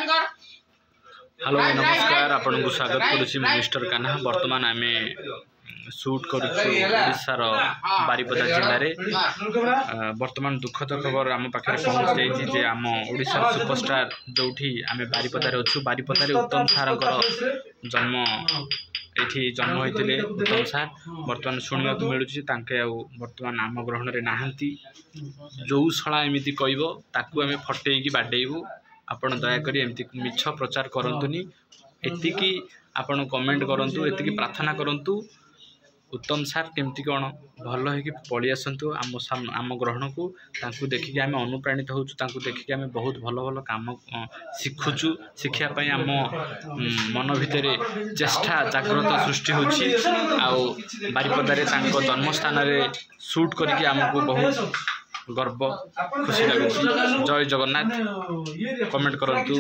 Hello नमस्कार आपन को स्वागत करुछि मिस्टर कान्हा। वर्तमान आम शूट करुशार बारिपदा जिले में वर्तमान दुखद खबर आम पाखे पहुँच जाइए आम ओडिशा सुपरस्टार जो आम बारिपदार अच्छु बारिपदार उत्तम सार जन्म ये जन्म होते उत्तम सार वर्तमान शुणा मिलूँ वर्तमान आम ग्रहण में नहांती जो शला एमती कहू आम फटेकी बाडेबू आपण दयाकोरी एमती मिछ प्रचार करंतुनी एतिकी आपण कमेंट करंतु एतिकी प्रार्थना करंतु उत्तम सार केमती कौन भल हो पलि आसतु आम ग्रहण को तांकु देखिक आम अनुप्राणित होचु तांकु देखिक आम बहुत भल भल काम शिखुचु शिक्षापी आम मन भितर चेष्टा जागृत सृष्टि होची आउ बारिपदारे तांको जन्मस्थान रे शूट करके आमको बहुत गर्व खुशी लगुच। जय जगन्नाथ कमेंट करंतु।